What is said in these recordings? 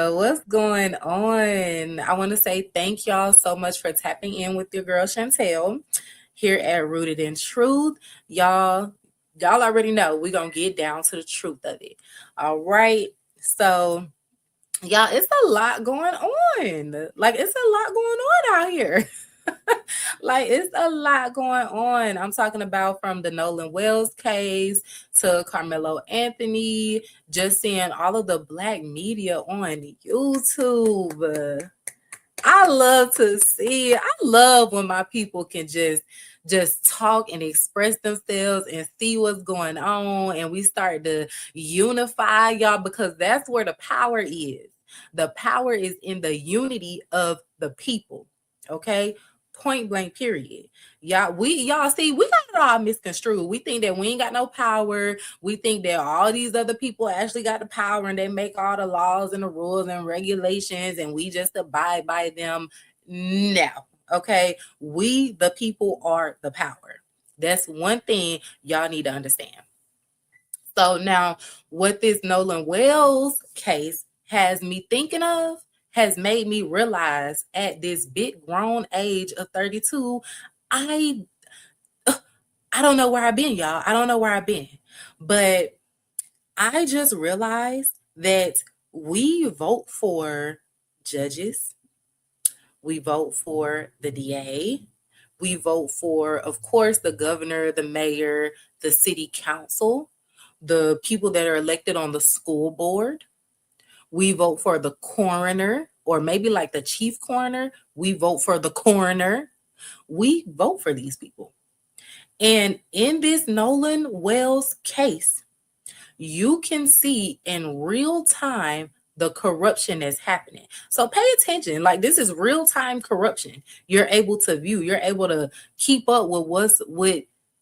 What's going on? I want to say thank y'all so much for tapping in with your girl Chantel here at Rooted in Truth. Y'all already know we're gonna get down to the truth of it. All right. So y'all, it's a lot going on. Like it's a lot going on out here. Like it's a lot going on. I'm talking about from the Nolan Wells case to Carmelo Anthony, just seeing all of the black media on YouTube. I love to see. I love when my people can just talk and express themselves and see what's going on, and we start to unify, y'all, because that's where the power is. The power is in the unity of the people. Okay, point blank, period. Y'all see, we got it all misconstrued. We think that we ain't got no power. We think that all these other people actually got the power and they make all the laws and the rules and regulations and we just abide by them. No. Okay. We, the people, are the power. That's one thing y'all need to understand. So now, what this Nolan Wells case has me thinking of has made me realize at this big grown age of 32, I I don't know where I've been, y'all. I don't know where I've been. But I just realized that we vote for judges, we vote for the DA, we vote for, of course, the governor, the mayor, the city council, the people that are elected on the school board. We vote for the coroner, or maybe like the chief coroner. We vote for the coroner. We vote for these people. And in this Nolan Wells case, you can see in real time the corruption that's happening. So pay attention. Like this is real time corruption. You're able to view. You're able to keep up with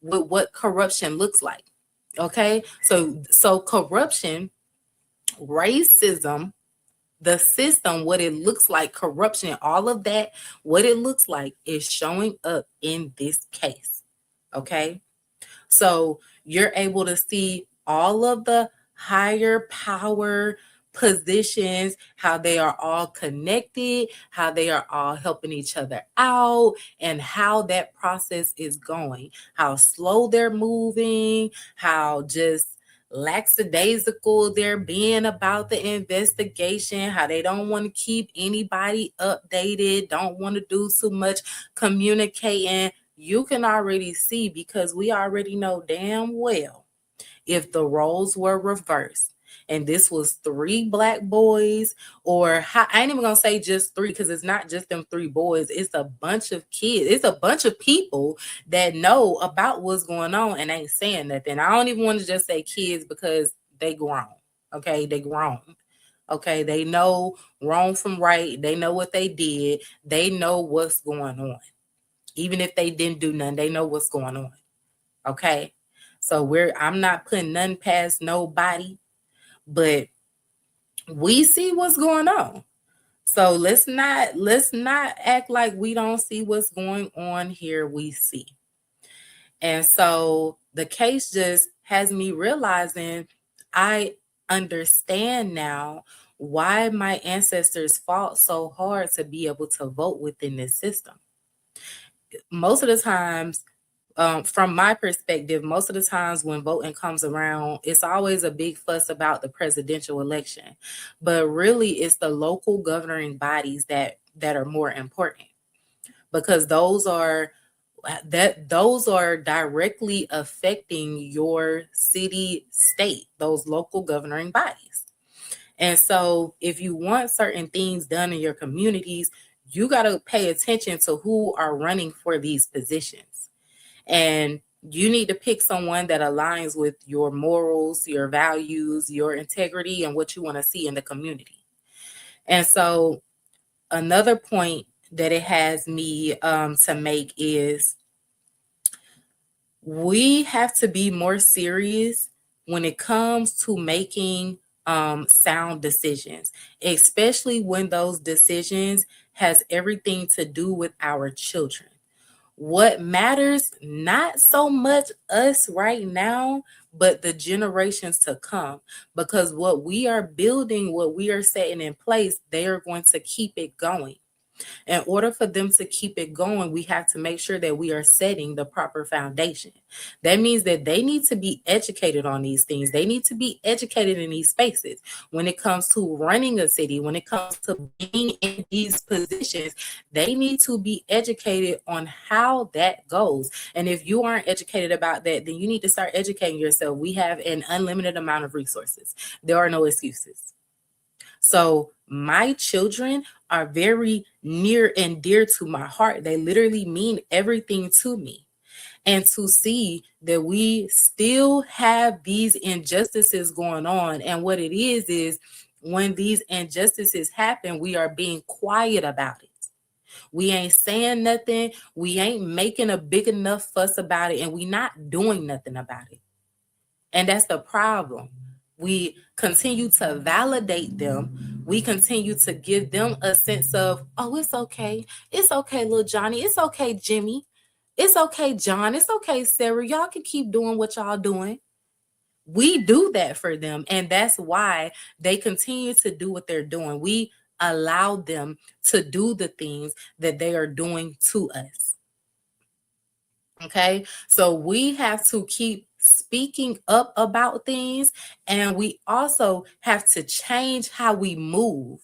what corruption looks like. Okay, so corruption, racism, the system, what it looks like, corruption, all of that, what it looks like is showing up in this case. Okay, so you're able to see all of the higher power positions, how they are all connected, how they are all helping each other out, and how that process is going, how slow they're moving, how just lackadaisical they're being about the investigation, how they don't want to keep anybody updated, don't want to do too much communicating. You can already see, because we already know damn well if the roles were reversed and this was 3 black boys, or I ain't even gonna say just 3, because it's not just them 3 boys, it's a bunch of kids, it's a bunch of people that know about what's going on and ain't saying nothing. I don't even want to just say kids, because they grown. Okay, they grown. Okay, they know wrong from right, they know what they did, they know what's going on. Even if they didn't do nothing, they know what's going on. Okay. So I'm not putting nothing past nobody, but we see what's going on. So let's not act like we don't see what's going on here. We see. And so the case just has me realizing I understand now why my ancestors fought so hard to be able to vote within this system. Most of the times, from my perspective, most of the times when voting comes around, it's always a big fuss about the presidential election, but really it's the local governing bodies that are more important, because those are directly affecting your city, state, those local governing bodies. And so if you want certain things done in your communities, you got to pay attention to who are running for these positions. And you need to pick someone that aligns with your morals, your values, your integrity, and what you want to see in the community. And so another point that it has me to make is we have to be more serious when it comes to making sound decisions, especially when those decisions has everything to do with our children. What matters, not so much us right now, but the generations to come. Because what we are building, what we are setting in place, they are going to keep it going. In order for them to keep it going, we have to make sure that we are setting the proper foundation. That means that they need to be educated on these things. They need to be educated in these spaces. When it comes to running a city, when it comes to being in these positions, they need to be educated on how that goes. And if you aren't educated about that, then you need to start educating yourself. We have an unlimited amount of resources. There are no excuses. So my children are very near and dear to my heart. They literally mean everything to me. And to see that we still have these injustices going on, and what it is when these injustices happen, we are being quiet about it. We ain't saying nothing. We ain't making a big enough fuss about it, and we not doing nothing about it. And that's the problem. We continue to validate them. We continue to give them a sense of, oh, it's okay. It's okay, little Johnny. It's okay, Jimmy. It's okay, John. It's okay, Sarah. Y'all can keep doing what y'all doing. We do that for them. And that's why they continue to do what they're doing. We allow them to do the things that they are doing to us. Okay. So we have to keep speaking up about things, and we also have to change how we move.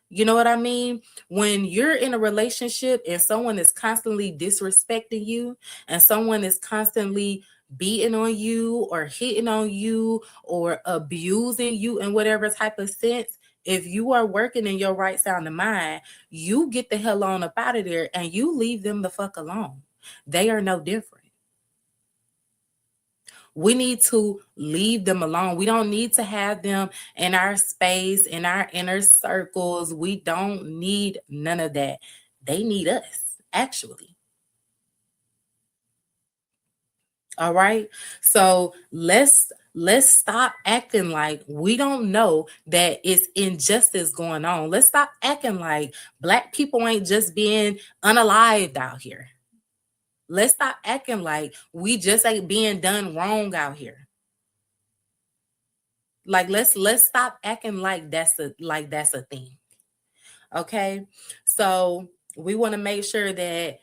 You know what I mean? When you're in a relationship and someone is constantly disrespecting you, and someone is constantly beating on you or hitting on you or abusing you in whatever type of sense, if you are working in your right sound of mind, you get the hell on up out of there and you leave them the fuck alone. They are no different. We need to leave them alone. We don't need to have them in our space, in our inner circles. We don't need none of that. They need us, actually. All right. So let's stop acting like we don't know that it's injustice going on. Let's stop acting like Black people ain't just being unalived out here. Let's stop acting like we just ain't being done wrong out here. Like let's stop acting like that's a thing. Okay? So we want to make sure that,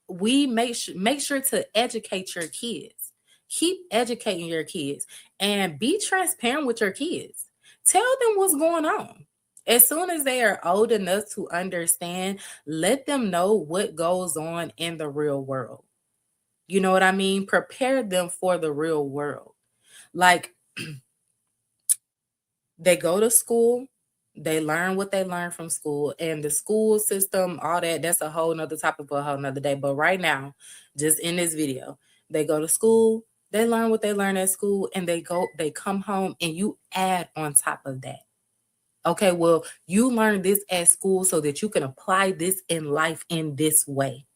we make sure to educate your kids. Keep educating your kids and be transparent with your kids. Tell them what's going on. As soon as they are old enough to understand, let them know what goes on in the real world. You know what I mean? Prepare them for the real world. Like, they go to school, they learn what they learn from school, and the school system, all that's a whole nother topic for a whole nother day. But right now, just in this video, they go to school, they learn what they learn at school, and they come home, and you add on top of that. Okay, well, you learn this at school so that you can apply this in life in this way.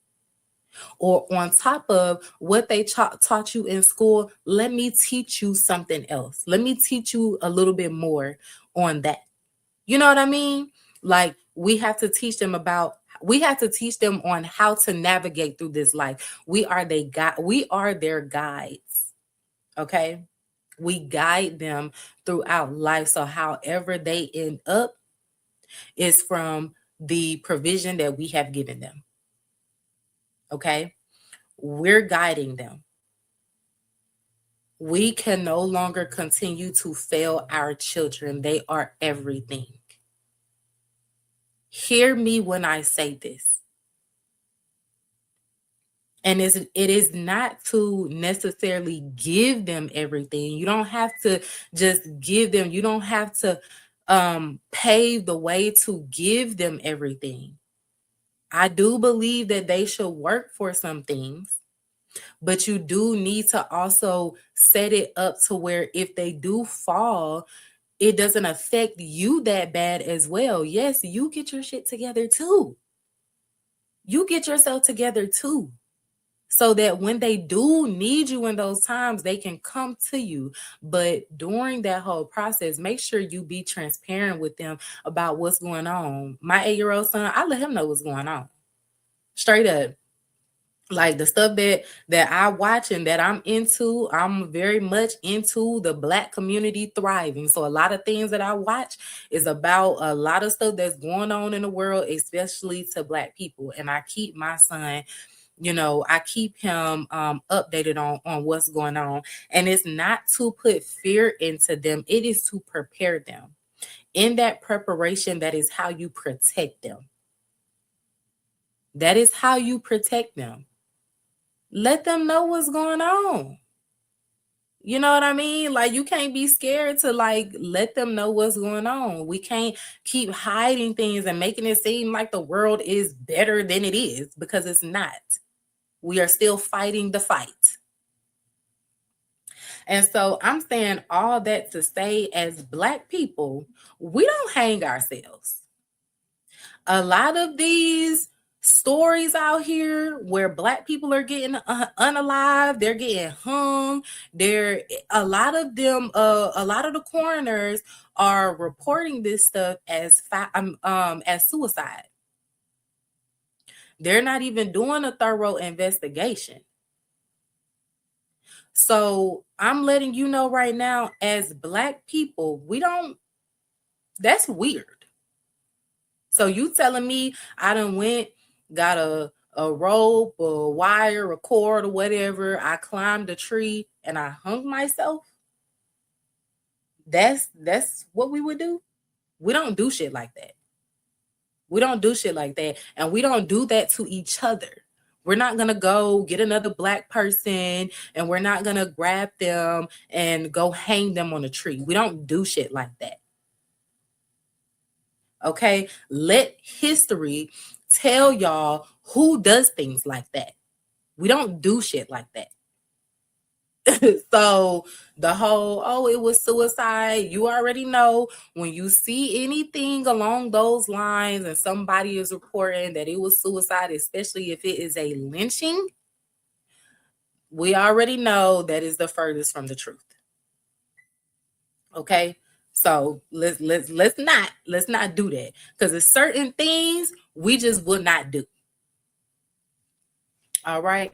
Or on top of what they taught you in school, let me teach you something else. Let me teach you a little bit more on that. You know what I mean? Like we have to teach them on how to navigate through this life. We are their guides. Okay? We guide them throughout life. So however they end up is from the provision that we have given them. Okay? We're guiding them. We can no longer continue to fail our children. They are everything. Hear me when I say this. And it is not to necessarily give them everything. You don't have to just give them, you don't have to pave the way to give them everything. I do believe that they should work for some things, but you do need to also set it up to where if they do fall, it doesn't affect you that bad as well. Yes, you get your shit together too. You get yourself together too. So that when they do need you in those times, they can come to you. But during that whole process, make sure you be transparent with them about what's going on. My 8-year-old son, I let him know what's going on. Straight up. Like the stuff that I watch and that I'm into, I'm very much into the Black community thriving. So a lot of things that I watch is about a lot of stuff that's going on in the world, especially to Black people. And I keep my son, I keep him updated on what's going on. And it's not to put fear into them, it is to prepare them. In that preparation, that is how you protect them. That is how you protect them. Let them know what's going on. You know what I mean? Like, you can't be scared to like let them know what's going on. We can't keep hiding things and making it seem like the world is better than it is, because it's not. We are still fighting the fight. And so I'm saying all that to say, as Black people, we don't hang ourselves. A lot of these stories out here where Black people are getting unalive, they're getting hung. There, a lot of them, a lot of the coroners are reporting this stuff as suicide. They're not even doing a thorough investigation. So I'm letting you know right now, as Black people, we don't. That's weird. So you telling me I done went, got a rope, a wire, a cord, or whatever. I climbed a tree and I hung myself. That's what we would do. We don't do shit like that. We don't do shit like that. And we don't do that to each other. We're not gonna go get another Black person and we're not gonna grab them and go hang them on a tree. We don't do shit like that. Okay, let history tell y'all who does things like that. We don't do shit like that. So the whole, oh, it was suicide, you already know, when you see anything along those lines and somebody is reporting that it was suicide, especially if it is a lynching, we already know that is the furthest from the truth. Okay, so let's not do that, because there's certain things we just will not do. All right.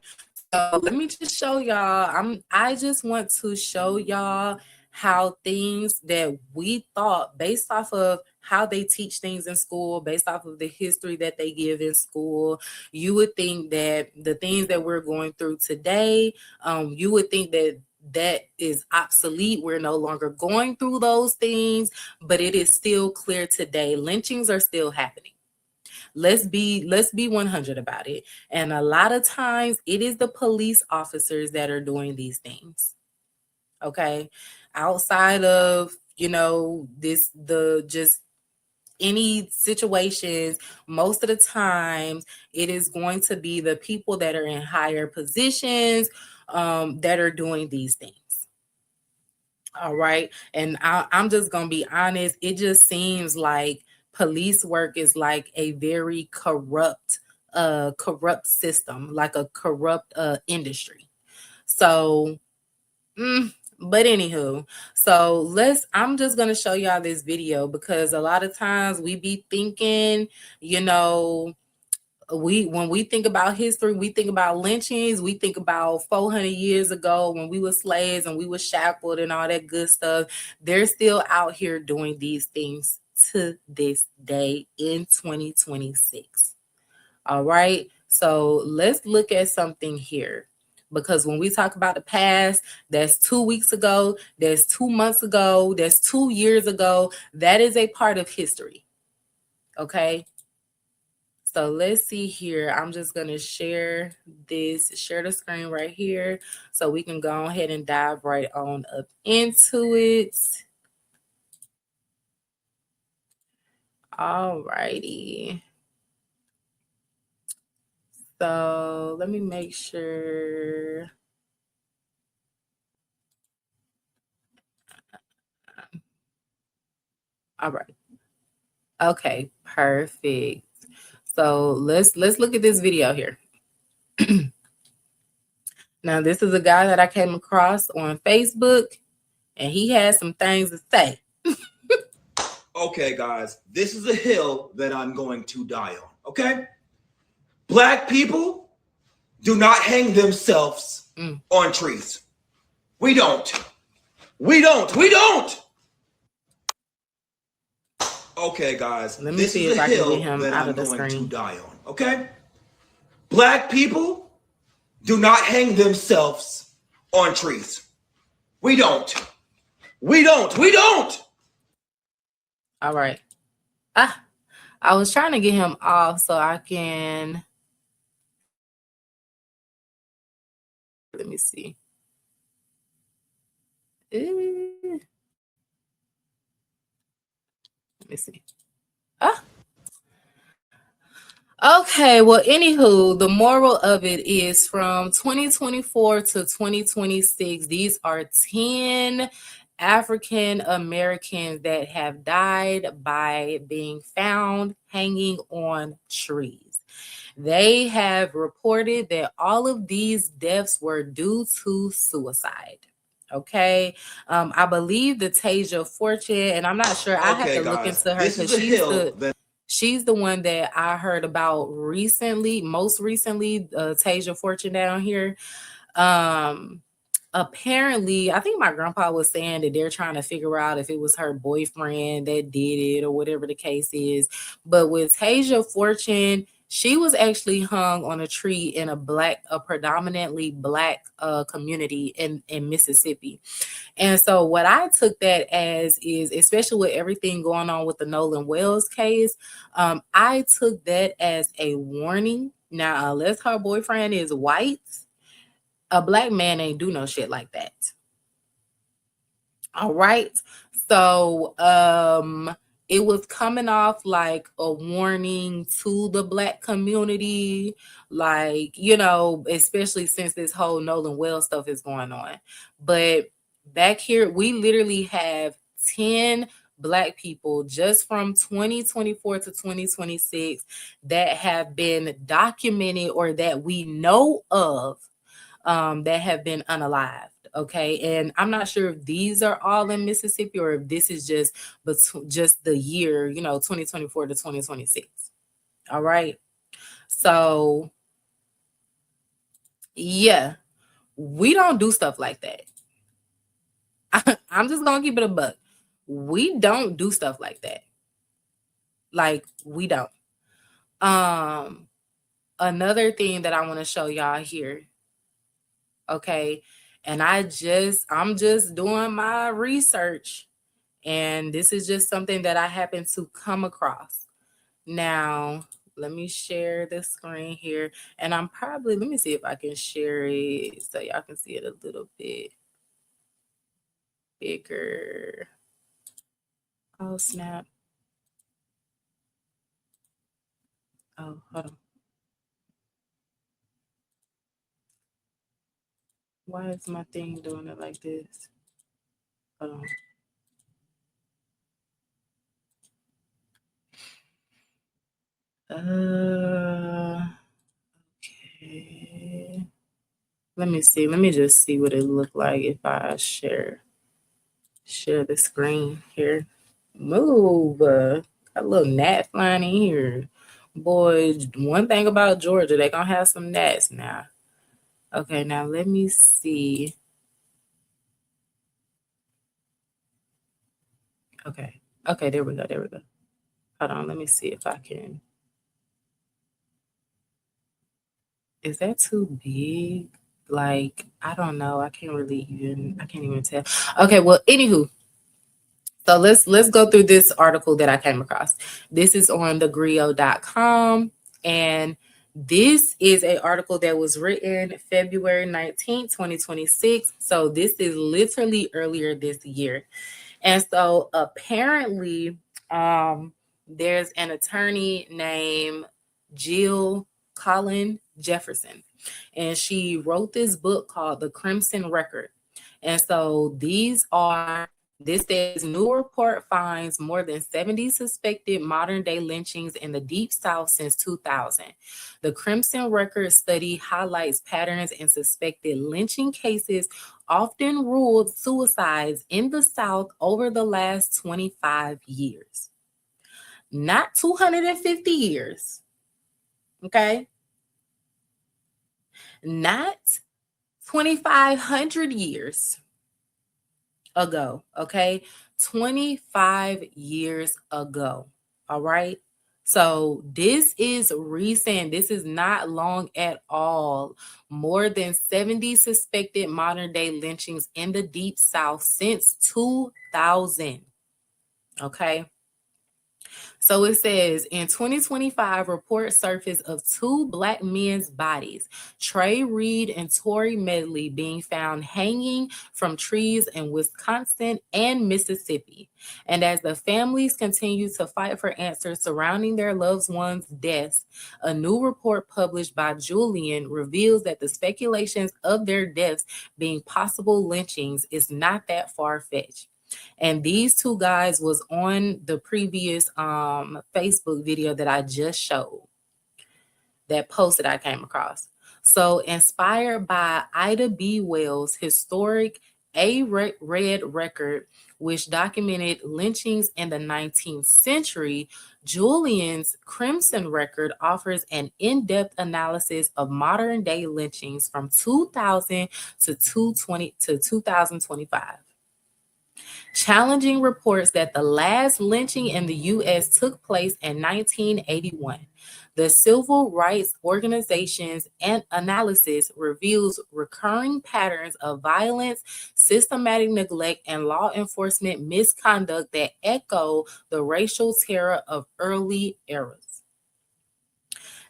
So let me just show y'all. I just want to show y'all how things that we thought, based off of how they teach things in school, based off of the history that they give in school, you would think that the things that we're going through today, you would think that that is obsolete. We're no longer going through those things, but it is still clear today. Lynchings are still happening. Let's be 100 about it. And a lot of times it is the police officers that are doing these things. Okay, outside of this, the just any situations, most of the times it is going to be the people that are in higher positions that are doing these things. All right. And I'm just going to be honest. It just seems like police work is like a very corrupt system, like a corrupt industry. So, but anywho, so I'm just going to show y'all this video, because a lot of times we be thinking, you know, when we think about history, we think about lynchings, we think about 400 years ago when we were slaves and we were shackled and all that good stuff. They're still out here doing these things to this day in 2026. All right. So let's look at something here. Because when we talk about the past, that's 2 weeks ago, that's 2 months ago, that's 2 years ago. That is a part of history. Okay. So let's see here. I'm just going to share the screen right here so we can go ahead and dive right on up into it. All righty. So let me make sure. All right. Okay, perfect. So let's look at this video here. Now, this is a guy that I came across on Facebook, and he has some things to say. Okay, guys, this is a hill that I'm going to die on, okay? Black people, do not hang themselves on trees. We don't. We don't. We don't. Okay, guys, Let me this see is a if I can get hill him that out I'm of the going to screen. die on. Okay? Black people do not hang themselves on trees. We don't. We don't. We don't. All right. Ah, I was trying to get him off so I can. Let me see. Eh, Let me see. Ah, okay. Well, anywho, the moral of it is from 2024 to 2026, these are 10 African Americans that have died by being found hanging on trees. They have reported that all of these deaths were due to suicide. Okay. I believe the Tasia Fortune, and I'm not sure. I had Okay, to look guys, into her this is because a hill that she's the one that I heard about recently, most recently, Tasia Fortune down here. Um, Apparently, I think my grandpa was saying that they're trying to figure out if it was her boyfriend that did it or whatever the case is. But with Tasia Fortune, she was actually hung on a tree in a predominantly black community in Mississippi. And so what I took that as is, especially with everything going on with the Nolan Wells case, I took that as a warning. Now, unless her boyfriend is white, a black man ain't do no shit like that. All right. So it was coming off like a warning to the black community, like, especially since this whole Nolan Wells stuff is going on. But back here, we literally have 10 black people just from 2024 to 2026 that have been documented or that we know of, that have been unalived. Okay, and I'm not sure if these are all in Mississippi or if this is just the year, 2024 to 2026. All right, so yeah, we don't do stuff like that. I'm just gonna keep it a buck. We don't do stuff like that. Like, we don't. Um, Another thing that I want to show y'all here. Okay, and I'm just doing my research, and this is just something that I happen to come across. Now, let me share the screen here, and let me see if I can share it so y'all can see it a little bit bigger. Oh, snap. Oh, hold on. Why is my thing doing it like this? Hold on. Okay. Let me see. Let me just see what it look like if I share the screen here. Move. Got a little gnat flying in here. Boy, one thing about Georgia, they gonna have some gnats now. Okay, now let me see. Okay. Okay, there we go. There we go. Hold on, let me see if I can. Is that too big? Like, I don't know. I can't even tell. Okay, well, anywho, so let's go through this article that I came across. This is on thegrio.com, and this is an article that was written February 19th, 2026. So this is literally earlier this year. And so apparently, there's an attorney named Jill Colin Jefferson, and she wrote this book called The Crimson Record. And so this says new report finds more than 70 suspected modern day lynchings in the Deep South since 2000. The Crimson Record study highlights patterns in suspected lynching cases, often ruled suicides in the South over the last 25 years. Not 250 years. Okay. not 2,500 years ago, okay? 25 years ago, all right? So this is recent. This is not long at all. More than 70 suspected modern day lynchings in the Deep South since 2000, okay? So it says in 2025, reports surfaced of two black men's bodies, Trey Reed and Tori Medley, being found hanging from trees in Wisconsin and Mississippi. And as the families continue to fight for answers surrounding their loved ones' deaths, a new report published by Julian reveals that the speculations of their deaths being possible lynchings is not that far-fetched. And these two guys was on the previous Facebook video that I just showed, that post that I came across. So inspired by Ida B. Wells' historic Red record, which documented lynchings in the 19th century, Julian's Crimson record offers an in-depth analysis of modern day lynchings from 2000 to 2025, challenging reports that the last lynching in the U.S. took place in 1981. The civil rights organization's analysis reveals recurring patterns of violence, systematic neglect, and law enforcement misconduct that echo the racial terror of early eras.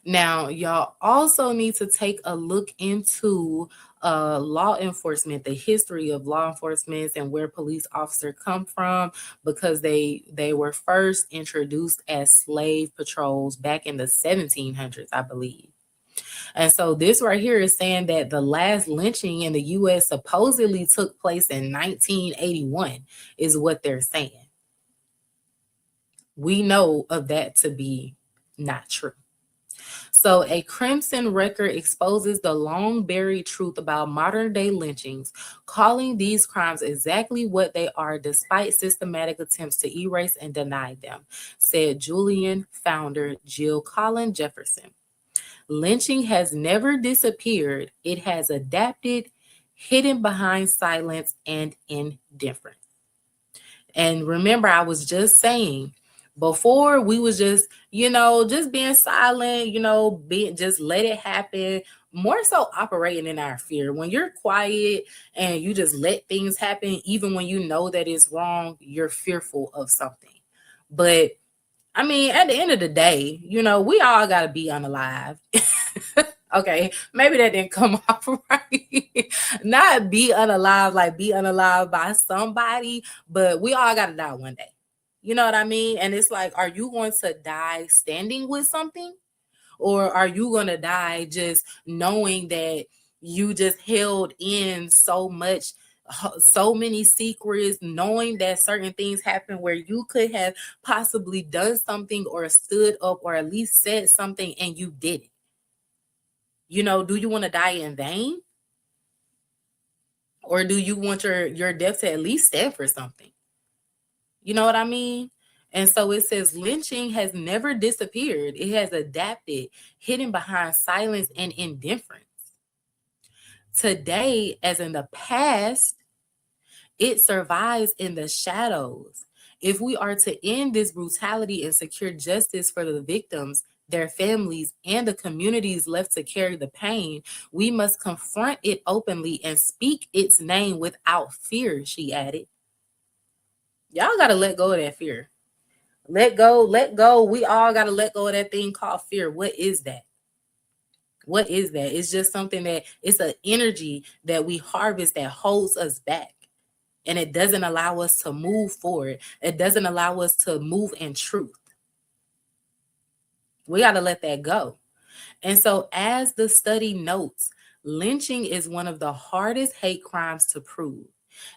Now, y'all also need to take a look into law enforcement, the history of law enforcement and where police officers come from, because they were first introduced as slave patrols back in the 1700s, I believe. And so this right here is saying that the last lynching in the U.S. supposedly took place in 1981, is what they're saying. We know of that to be not true. So, a Crimson record exposes the long buried truth about modern day lynchings, calling these crimes exactly what they are despite systematic attempts to erase and deny them, said Julian founder Jill Colin Jefferson. Lynching has never disappeared, it has adapted, hidden behind silence and indifference. And remember, I was just saying, before we was just, just being silent, being just let it happen, more so operating in our fear. When you're quiet and you just let things happen, even when you know that it's wrong, you're fearful of something. But I mean, at the end of the day, we all got to be unalive. Okay, maybe that didn't come off right. Not be unalive, like be unalive by somebody, but we all got to die one day. You know what I mean? And it's like, are you going to die standing with something? Or are you going to die just knowing that you just held in so much, so many secrets, knowing that certain things happen where you could have possibly done something or stood up or at least said something and you didn't? Do you want to die in vain? Or do you want your death to at least stand for something? You know what I mean? And so it says lynching has never disappeared. It has adapted, hidden behind silence and indifference. Today, as in the past, it survives in the shadows. If we are to end this brutality and secure justice for the victims, their families, and the communities left to carry the pain, we must confront it openly and speak its name without fear, she added. Y'all got to let go of that fear. Let go, let go. We all got to let go of that thing called fear. What is that? What is that? It's just something that it's an energy that we harvest that holds us back. And it doesn't allow us to move forward. It doesn't allow us to move in truth. We got to let that go. And so, as the study notes, lynching is one of the hardest hate crimes to prove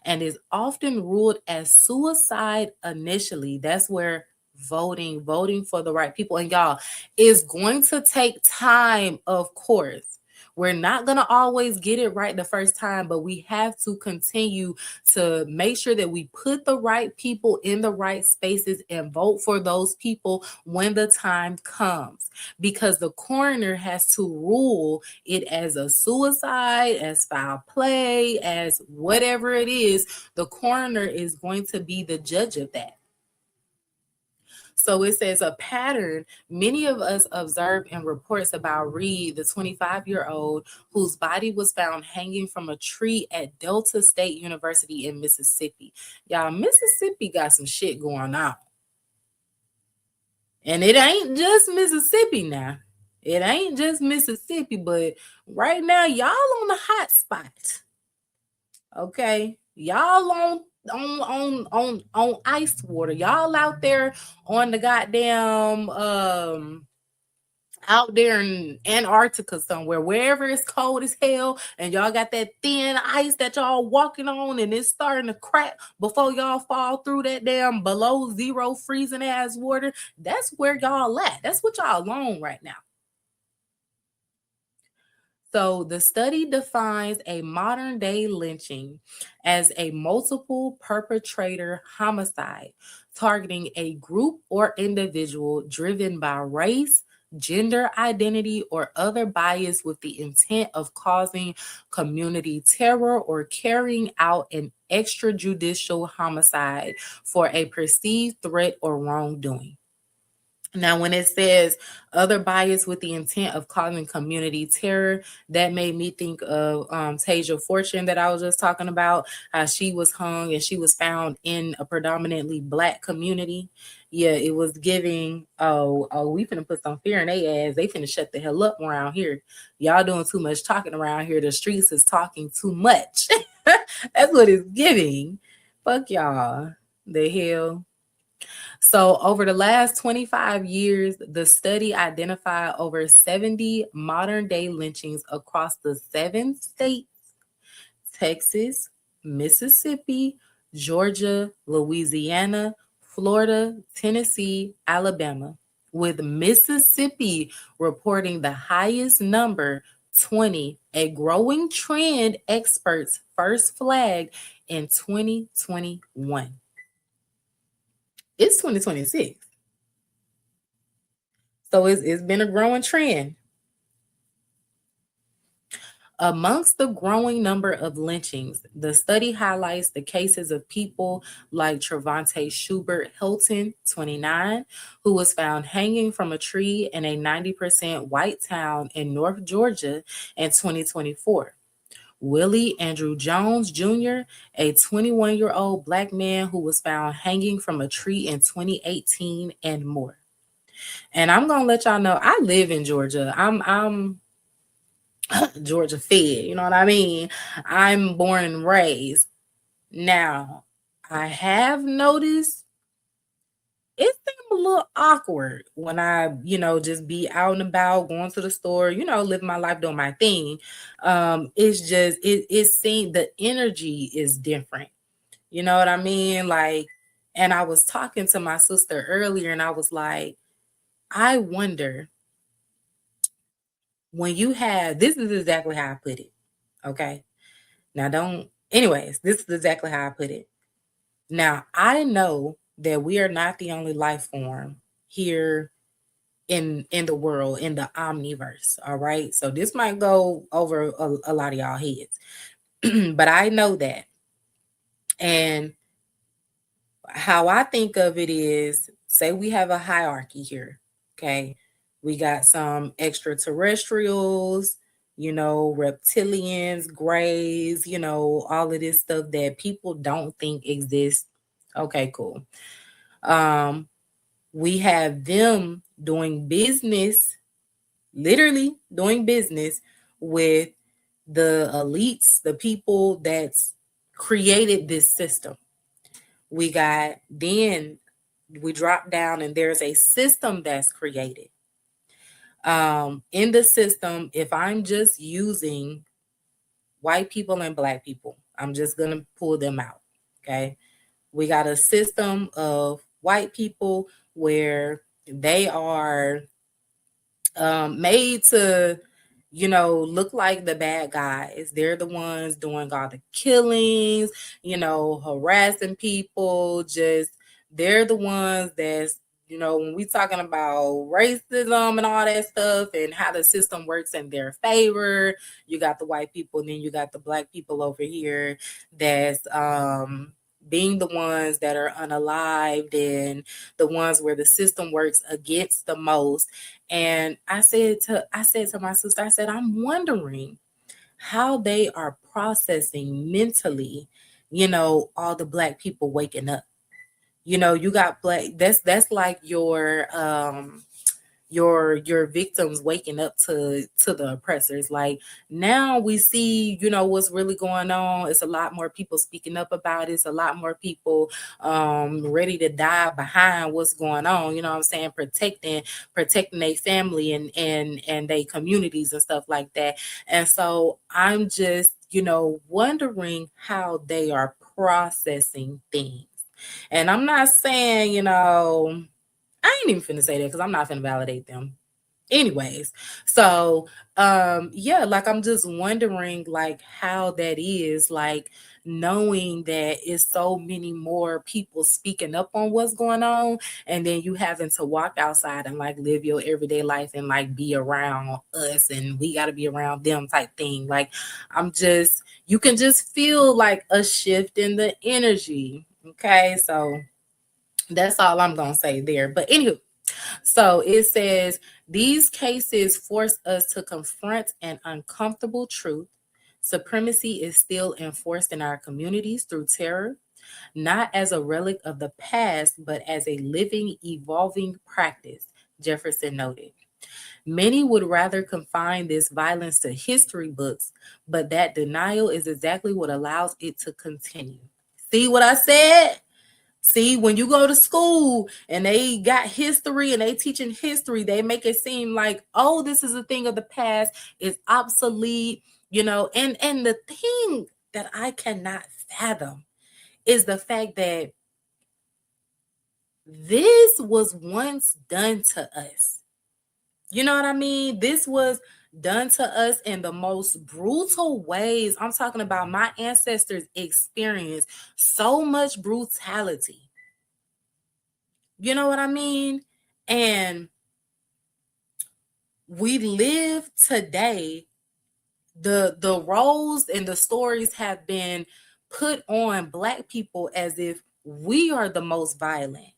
and is often ruled as suicide initially. That's where voting for the right people. And y'all, is going to take time, of course. We're not going to always get it right the first time, but we have to continue to make sure that we put the right people in the right spaces and vote for those people when the time comes, because the coroner has to rule it as a suicide, as foul play, as whatever it is. The coroner is going to be the judge of that. So it says a pattern many of us observed in reports about Reed, the 25-year-old whose body was found hanging from a tree at Delta State University in Mississippi. Y'all, Mississippi got some shit going on. And it ain't just Mississippi now. It ain't just Mississippi, but right now y'all on the hot spot. Okay? Y'all on ice water. Y'all out there on the goddamn out there in Antarctica somewhere, wherever it's cold as hell, and y'all got that thin ice that y'all walking on, and it's starting to crack before y'all fall through that damn below zero freezing ass water. That's where y'all at. That's what y'all on right now. So the study defines a modern day lynching as a multiple perpetrator homicide targeting a group or individual driven by race, gender identity, or other bias with the intent of causing community terror or carrying out an extrajudicial homicide for a perceived threat or wrongdoing. Now, when it says other bias with the intent of causing community terror, that made me think of Tasia Fortune that I was just talking about. She was hung and she was found in a predominantly Black community. Yeah, it was giving, we finna put some fear in their ass. They finna shut the hell up around here. Y'all doing too much talking around here. The streets is talking too much. That's what it's giving. Fuck y'all. The hell. So, over the last 25 years, the study identified over 70 modern day lynchings across the 7 states: Texas, Mississippi, Georgia, Louisiana, Florida, Tennessee, Alabama, with Mississippi reporting the highest number, 20, a growing trend experts first flagged in 2021. It's 2026. So it's been a growing trend. Amongst the growing number of lynchings, the study highlights the cases of people like Trevante Schubert Hilton, 29, who was found hanging from a tree in a 90% white town in North Georgia in 2024. Willie Andrew Jones Jr., a 21-year-old Black man who was found hanging from a tree in 2018, and more. And I'm gonna let y'all know I live in Georgia. I'm Georgia fed, you know what I mean? I'm born and raised. Now, I have noticed it seems a little awkward when I, just be out and about, going to the store, living my life, doing my thing. It's just it seems the energy is different. You know what I mean? Like, and I was talking to my sister earlier, and I was like, I wonder when you have, this is exactly how I put it. Okay. Now anyways, this is exactly how I put it. Now, I know that we are not the only life form here in the world, in the omniverse. All right. So this might go over a lot of y'all heads, but I know that. And how I think of it is, say we have a hierarchy here. Okay. We got some extraterrestrials, reptilians, grays, all of this stuff that people don't think exists. Okay, cool. We have them doing business, literally doing business with the elites, the people that's created this system. Then we drop down and there's a system that's created. In the system, if I'm just using white people and Black people, I'm just going to pull them out. Okay. We got a system of white people where they are made to, look like the bad guys. They're the ones doing all the killings, harassing people. Just they're the ones that's, when we talking about racism and all that stuff and how the system works in their favor, you got the white people, and then you got the black people over here that's being the ones that are unalived and the ones where the system works against the most. And I said to my sister, I said, I'm wondering how they are processing mentally, all the black people waking up. You got black, that's like your victims waking up to the oppressors. Like, now we see, what's really going on. It's a lot more people speaking up about it. It's a lot more people ready to die behind what's going on, you know what I'm saying, protecting their family and their communities and stuff like that. And so I'm just, wondering how they are processing things. And I'm not saying, I ain't even finna say that because I'm not finna validate them. Anyways, so yeah, like I'm just wondering like how that is, like knowing that it's so many more people speaking up on what's going on, and then you having to walk outside and like live your everyday life and like be around us, and we got to be around them type thing. Like, I'm just, you can just feel like a shift in the energy. Okay, so that's all I'm gonna say there. But anywho, so it says these cases force us to confront an uncomfortable truth. Supremacy is still enforced in our communities through terror, not as a relic of the past, but as a living, evolving practice, Jefferson noted. Many would rather confine this violence to history books, but that denial is exactly what allows it to continue. See what I said? See, when you go to school and they got history and they teaching history, they make it seem like, oh, this is a thing of the past, it's obsolete, and the thing that I cannot fathom is the fact that this was once done to us. You know what I mean? This was done to us in the most brutal ways. I'm talking about my ancestors experienced so much brutality. You know what I mean? And we live today, the roles and the stories have been put on black people as if we are the most violent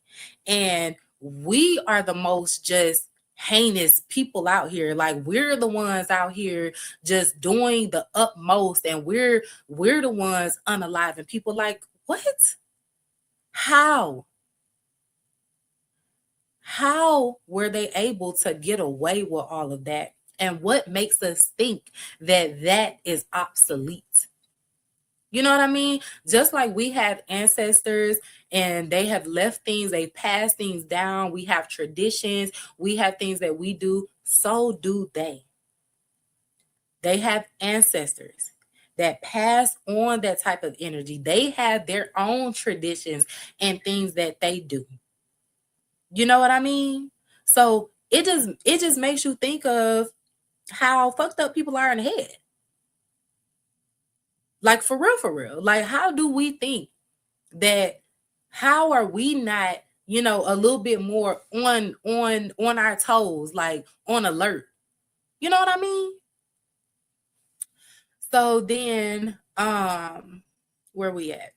and we are the most just heinous people out here. Like, we're the ones out here just doing the utmost, and we're the ones unaliving people. Like, what? How? How were they able to get away with all of that? And what makes us think that that is obsolete? You know what I mean? Just like we have ancestors and they have left things, they pass things down, we have traditions, we have things that we do, so do they. They have ancestors that pass on that type of energy. They have their own traditions and things that they do. You know what I mean? So it just makes you think of how fucked up people are in the head. Like, for real, for real. Like, how do we think that, how are we not, a little bit more on our toes, like on alert? You know what I mean? So then where we at?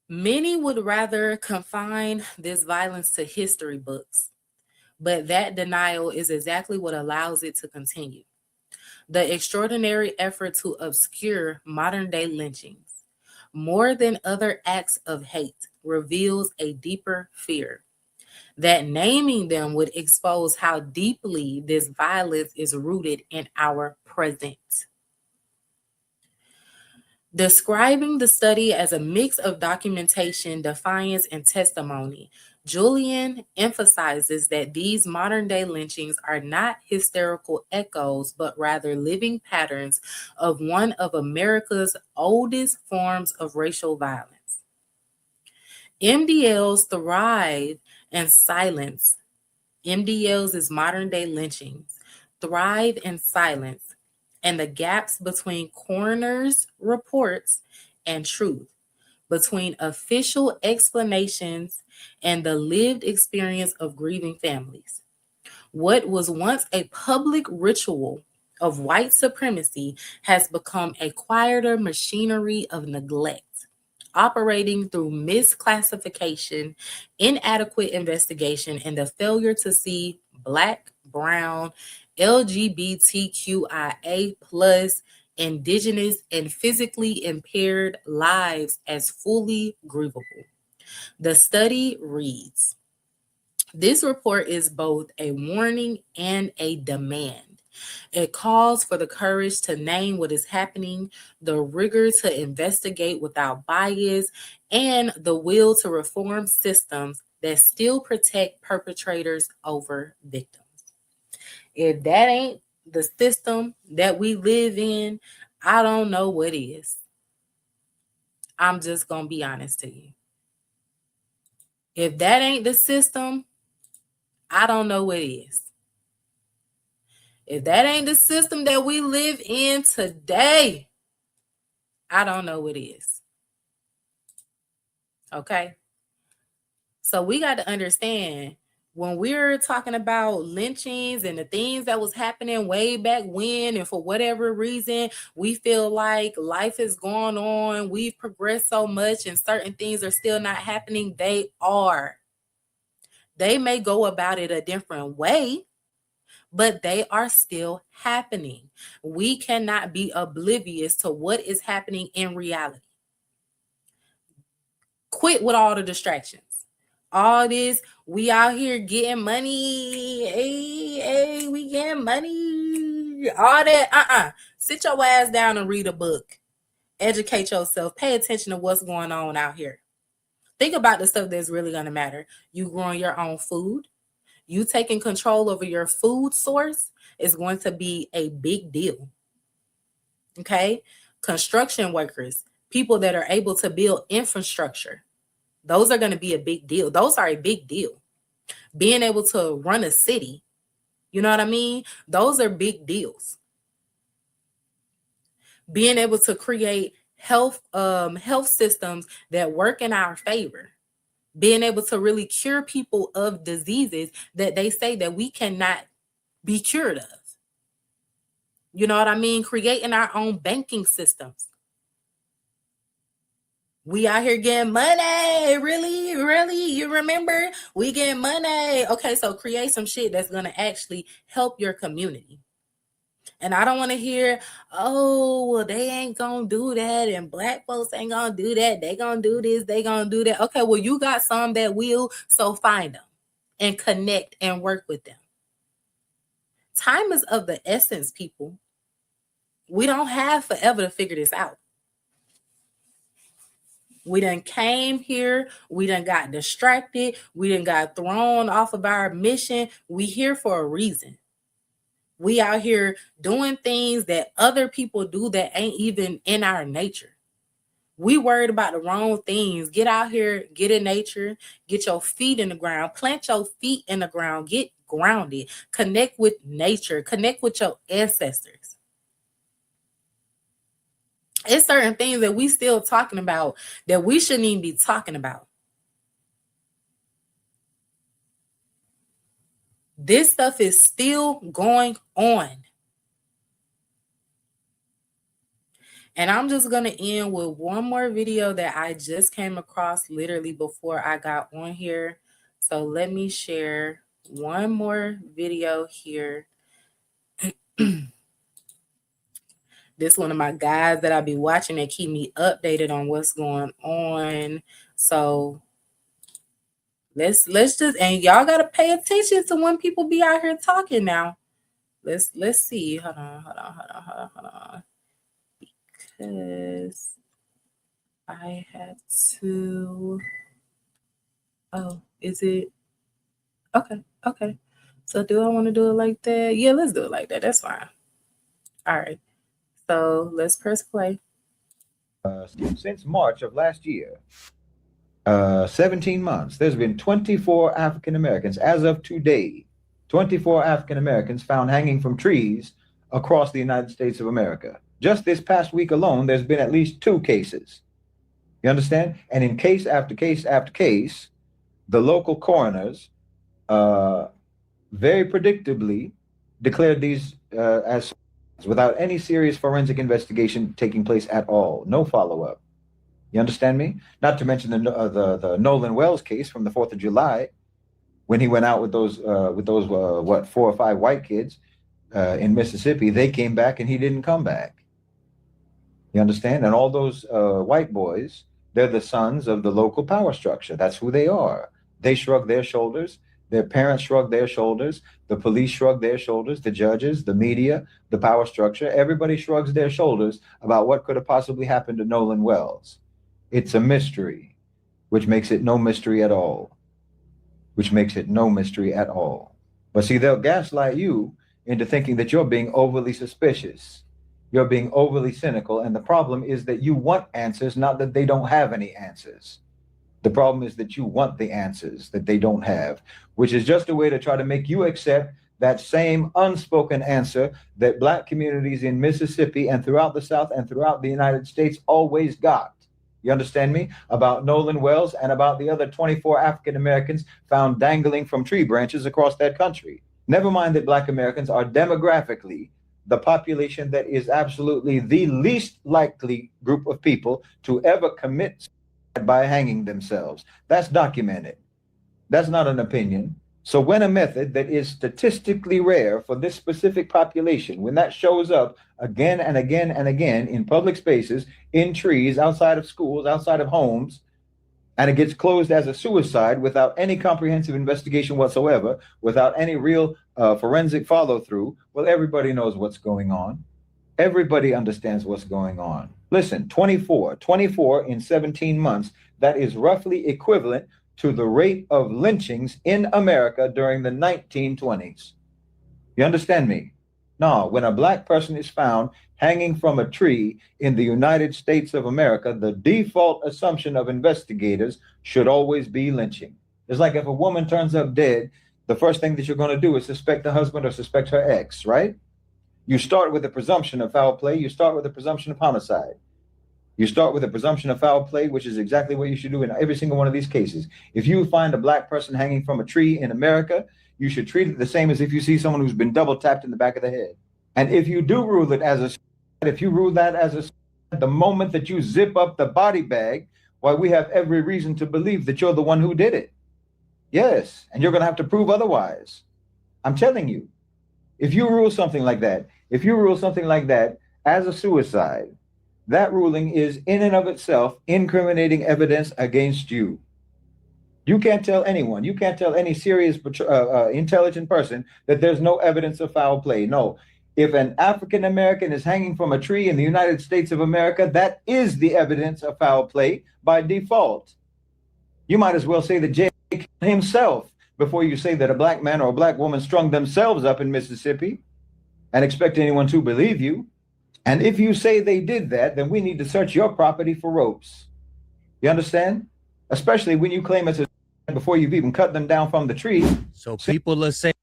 Many would rather confine this violence to history books, but that denial is exactly what allows it to continue. The extraordinary effort to obscure modern day lynchings, more than other acts of hate, reveals a deeper fear that naming them would expose how deeply this violence is rooted in our present. Describing the study as a mix of documentation, defiance, and testimony, Julian emphasizes that these modern day lynchings are not hysterical echoes, but rather living patterns of one of America's oldest forms of racial violence. MDLs thrive in silence. MDLs is modern day lynchings thrive in silence and the gaps between coroner's reports and truth, between official explanations and the lived experience of grieving families. What was once a public ritual of white supremacy has become a quieter machinery of neglect, operating through misclassification, inadequate investigation, and the failure to see Black, Brown, LGBTQIA plus, indigenous, and physically impaired lives as fully grievable. The study reads, this report is both a warning and a demand. It calls for the courage to name what is happening, the rigor to investigate without bias, and the will to reform systems that still protect perpetrators over victims. If that ain't the system that we live in, I don't know what is. I'm just going to be honest to you. If that ain't the system, I don't know what is. If that ain't the system that we live in today, I don't know what is. Okay? So we got to understand when we're talking about lynchings and the things that was happening way back when, and for whatever reason, we feel like life is going on, we've progressed so much and certain things are still not happening, they are. They may go about it a different way, but they are still happening. We cannot be oblivious to what is happening in reality. Quit with all the distractions. All this, we out here getting money. Hey, we getting money. All that, Sit your ass down and read a book. Educate yourself. Pay attention to what's going on out here. Think about the stuff that's really going to matter. You growing your own food. You taking control over your food source is going to be a big deal. Okay? Construction workers, people that are able to build infrastructure, those are going to be a big deal. Those are a big deal. Being able to run a city, you know what I mean? Those are big deals. Being able to create health systems that work in our favor. Being able to really cure people of diseases that they say that we cannot be cured of. You know what I mean? Creating our own banking systems. We out here getting money. Really? Really? You remember? We getting money. Okay, so create some shit that's going to actually help your community. And I don't want to hear, oh, well, they ain't going to do that. And Black folks ain't going to do that. They going to do this. They going to do that. Okay, well, you got some that will. So find them and connect and work with them. Time is of the essence, people. We don't have forever to figure this out. We done came here. We done got distracted. We done got thrown off of our mission. We here for a reason. We out here doing things that other people do that ain't even in our nature. We worried about the wrong things. Get out here, get in nature, get your feet in the ground, plant your feet in the ground, get grounded, connect with nature, connect with your ancestors. It's certain things that we still talking about that we shouldn't even be talking about. This stuff is still going on. And I'm just going to end with one more video that I just came across literally before I got on here. So let me share one more video here. This one of my guys that I be watching that keep me updated on what's going on. So let's just, and y'all gotta pay attention to when people be out here talking now. Let's see. Hold on. Because I have to. Oh, is it? Okay. So do I want to do it like that? Yeah, let's do it like that. That's fine. All right. So let's press play. Since March of last year, 17 months, there's been 24 African Americans as of today 24 African Americans found hanging from trees across the United States of America. Just this past week alone, there's been at least 2 cases. You understand? And in case after case after case, the local coroners uh, very predictably declared these as without any serious forensic investigation taking place at all. No follow up. You understand me? Not to mention the Nolan Wells case from the 4th of July, when he went out with those what 4 or 5 white kids in Mississippi. They came back and he didn't come back. You understand? And all those white boys, they're the sons of the local power structure. That's who they are. They shrug their shoulders. Their parents shrug their shoulders. The police shrug their shoulders. The judges, the media, the power structure, everybody shrugs their shoulders about what could have possibly happened to Nolan Wells. It's a mystery, which makes it no mystery at all. Which makes it no mystery at all. But see, they'll gaslight you into thinking that you're being overly suspicious. You're being overly cynical. And the problem is that you want answers, not that they don't have any answers. The problem is that you want the answers that they don't have, which is just a way to try to make you accept that same unspoken answer that Black communities in Mississippi and throughout the South and throughout the United States always got. You understand me? About Nolan Wells and about the other 24 African Americans found dangling from tree branches across that country. Never mind that Black Americans are demographically the population that is absolutely the least likely group of people to ever commit by hanging themselves. That's documented. That's not an opinion. So when a method that is statistically rare for this specific population, when that shows up again and again and again in public spaces, in trees, outside of schools, outside of homes, and it gets closed as a suicide without any comprehensive investigation whatsoever, without any real forensic follow through, well, everybody knows what's going on. Everybody understands what's going on. Listen, 24 in 17 months, that is roughly equivalent to the rate of lynchings in America during the 1920s. You understand me? No, when a Black person is found hanging from a tree in the United States of America, the default assumption of investigators should always be lynching. It's like if a woman turns up dead, the first thing that you're going to do is suspect the husband or suspect her ex, right? You start with a presumption of foul play. You start with a presumption of homicide. You start with a presumption of foul play, which is exactly what you should do in every single one of these cases. If you find a Black person hanging from a tree in America, you should treat it the same as if you see someone who's been double tapped in the back of the head. And if you do rule it as a, if you rule that as a, the moment that you zip up the body bag, why, we have every reason to believe that you're the one who did it. Yes, and you're going to have to prove otherwise. I'm telling you, if you rule something like that, as a suicide, that ruling is in and of itself incriminating evidence against you. You can't tell anyone, you can't tell any serious, intelligent person that there's no evidence of foul play. No, if an African American is hanging from a tree in the United States of America, that is the evidence of foul play by default. You might as well say that Jay himself before you say that a Black man or a Black woman strung themselves up in Mississippi and expect anyone to believe you. And if you say they did that, then we need to search your property for ropes. You understand? Especially when you claim it's a before you've even cut them down from the tree. So people are saying.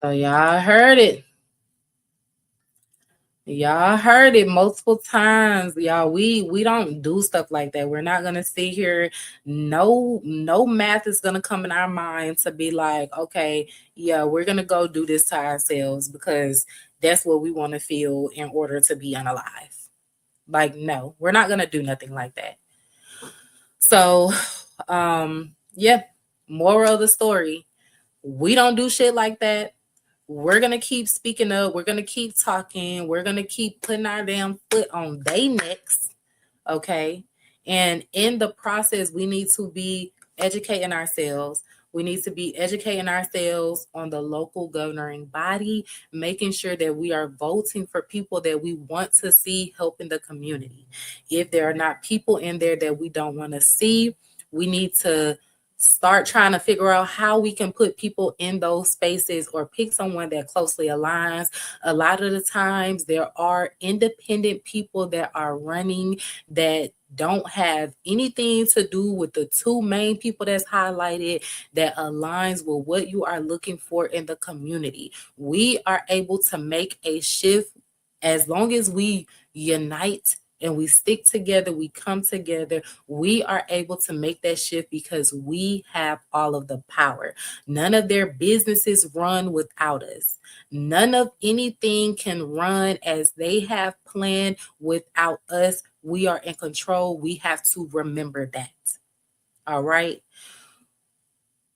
So y'all heard it. Y'all heard it multiple times. Y'all, we don't do stuff like that. We're not gonna sit here. No math is gonna come in our mind to be like, okay, yeah, we're gonna go do this to ourselves because that's what we want to feel in order to be unalive. Like, no, we're not gonna do nothing like that. So, yeah, moral of the story, we don't do shit like that. We're gonna keep speaking up. We're gonna keep talking. We're gonna keep putting our damn foot on their necks. Okay. And in the process, we need to be educating ourselves. We need to be educating ourselves on the local governing body, making sure that we are voting for people that we want to see helping the community. If there are not people in there that we don't want to see, we need to start trying to figure out how we can put people in those spaces or pick someone that closely aligns. A lot of the times there are independent people that are running that don't have anything to do with the two main people that's highlighted, that aligns with what you are looking for in the community. We are able to make a shift as long as we unite and we stick together, we come together, we are able to make that shift because we have all of the power. None of their businesses run without us. None of anything can run as they have planned without us. We are in control. We have to remember that. All right.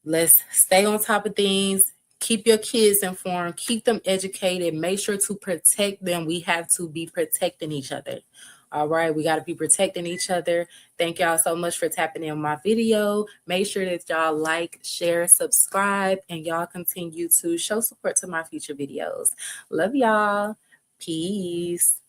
Let's stay on top of things. Keep your kids informed. Keep them educated. Make sure to protect them. We have to be protecting each other. All right, we got to be protecting each other. Thank y'all so much for tapping in my video. Make sure that y'all like, share, subscribe, and y'all continue to show support to my future videos. Love y'all. Peace.